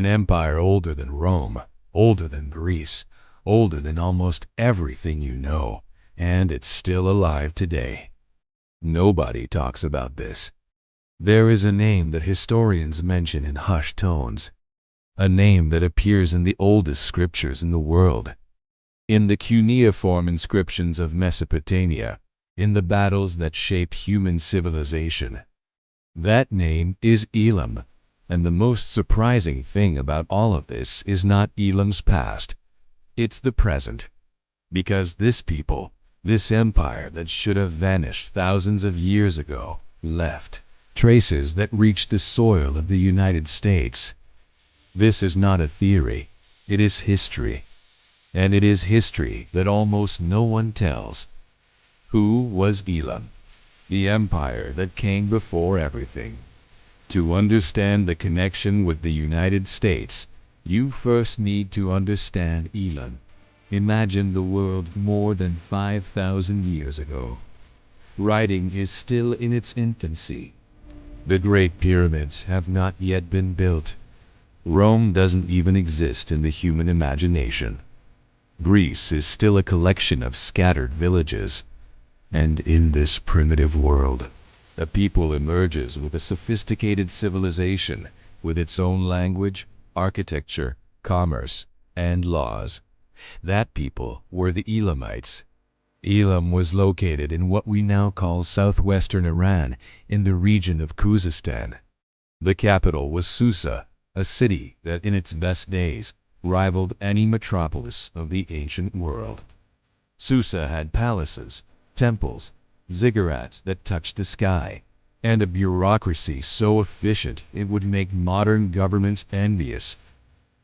an empire older than Rome, older than Greece, older than almost everything you know, and it's still alive today. Nobody talks about this. There is a name that historians mention in hushed tones, a name that appears in the oldest scriptures in the world, in the cuneiform inscriptions of Mesopotamia, in the battles that shaped human civilization. That name is Elam, and the most surprising thing about all of this is not Elam's past, it's the present. Because this people, this empire that should have vanished thousands of years ago, left traces that reached the soil of the United States. This is not a theory, it is history. And it is history that almost no one tells. Who was Elam? The empire that came before everything. To understand the connection with the United States, you first need to understand Elam. Imagine the world more than 5,000 years ago. Writing is still in its infancy. The Great Pyramids have not yet been built. Rome doesn't even exist in the human imagination. Greece is still a collection of scattered villages. And in this primitive world, a people emerges with a sophisticated civilization, with its own language, architecture, commerce, and laws. That people were the Elamites. Elam was located in what we now call southwestern Iran, in the region of Khuzestan. The capital was Susa, a city that in its best days rivaled any metropolis of the ancient world. Susa had palaces, temples, ziggurats that touched the sky, and a bureaucracy so efficient it would make modern governments envious.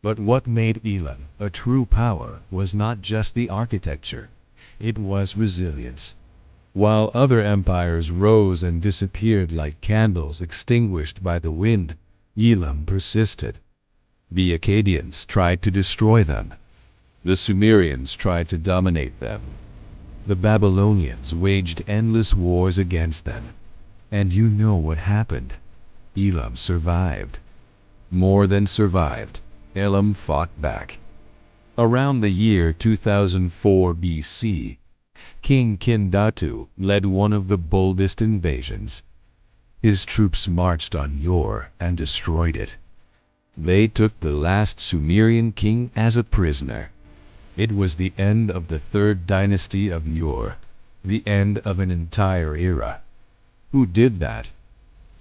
But what made Elam a true power was not just the architecture, it was resilience. While other empires rose and disappeared like candles extinguished by the wind, Elam persisted. The Akkadians tried to destroy them. The Sumerians tried to dominate them. The Babylonians waged endless wars against them. And you know what happened. Elam survived. More than survived, Elam fought back. Around the year 2004 BC, King Kindatu led one of the boldest invasions. His troops marched on Ur and destroyed it. They took the last Sumerian king as a prisoner. It was the end of the third dynasty of Ur, the end of an entire era. Who did that?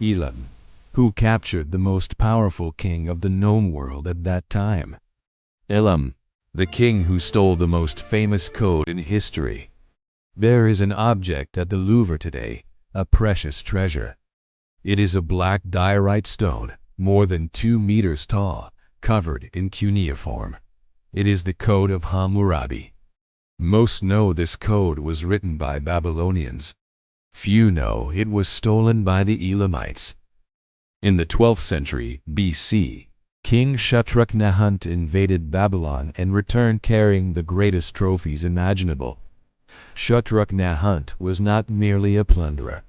Elam, who captured the most powerful king of the known world at that time. Elam, the king who stole the most famous code in history. There is an object at the Louvre today, a precious treasure. It is a black diorite stone, more than 2 meters tall, covered in cuneiform. It is the Code of Hammurabi. Most know this code was written by Babylonians. Few know it was stolen by the Elamites. In the 12th century BC, King Shutruk-Nahant invaded Babylon and returned carrying the greatest trophies imaginable. Shutruk-Nahant was not merely a plunderer.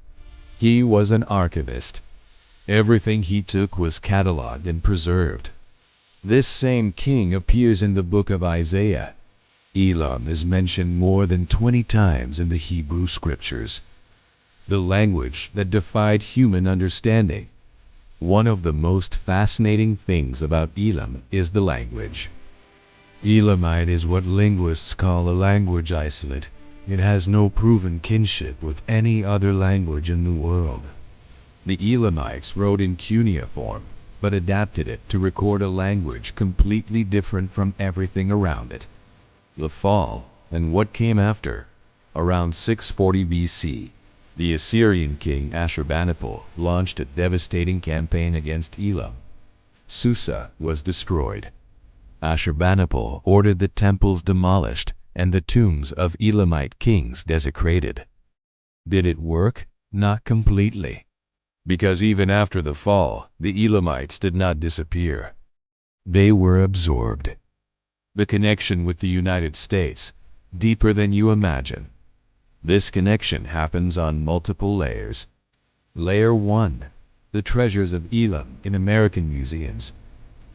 He was an archivist. Everything he took was catalogued and preserved. This same king appears in the book of Isaiah. Elam is mentioned more than 20 times in the Hebrew scriptures. The language that defied human understanding. One of the most fascinating things about Elam is the language. Elamite is what linguists call a language isolate. It has no proven kinship with any other language in the world. The Elamites wrote in cuneiform, but adapted it to record a language completely different from everything around it. The fall, and what came after. Around 640 BC, the Assyrian king Ashurbanipal launched a devastating campaign against Elam. Susa was destroyed. Ashurbanipal ordered the temples demolished and the tombs of Elamite kings desecrated. Did it work? Not completely. Because even after the fall, the Elamites did not disappear. They were absorbed. The connection with the United States, deeper than you imagine. This connection happens on multiple layers. Layer 1. The treasures of Elam in American museums.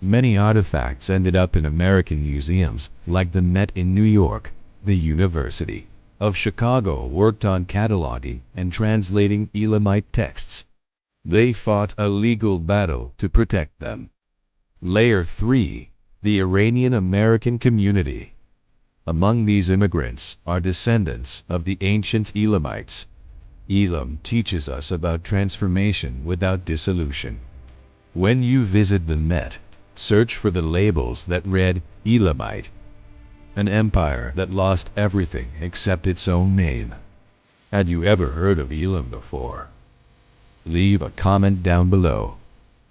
Many artifacts ended up in American museums, like the Met in New York. The University of Chicago worked on cataloging and translating Elamite texts. They fought a legal battle to protect them. Layer 3. The Iranian-American community. Among these immigrants are descendants of the ancient Elamites. Elam teaches us about transformation without dissolution. When you visit the Met, search for the labels that read Elamite, an empire that lost everything except its own name. Had you ever heard of Elam before? Leave a comment down below.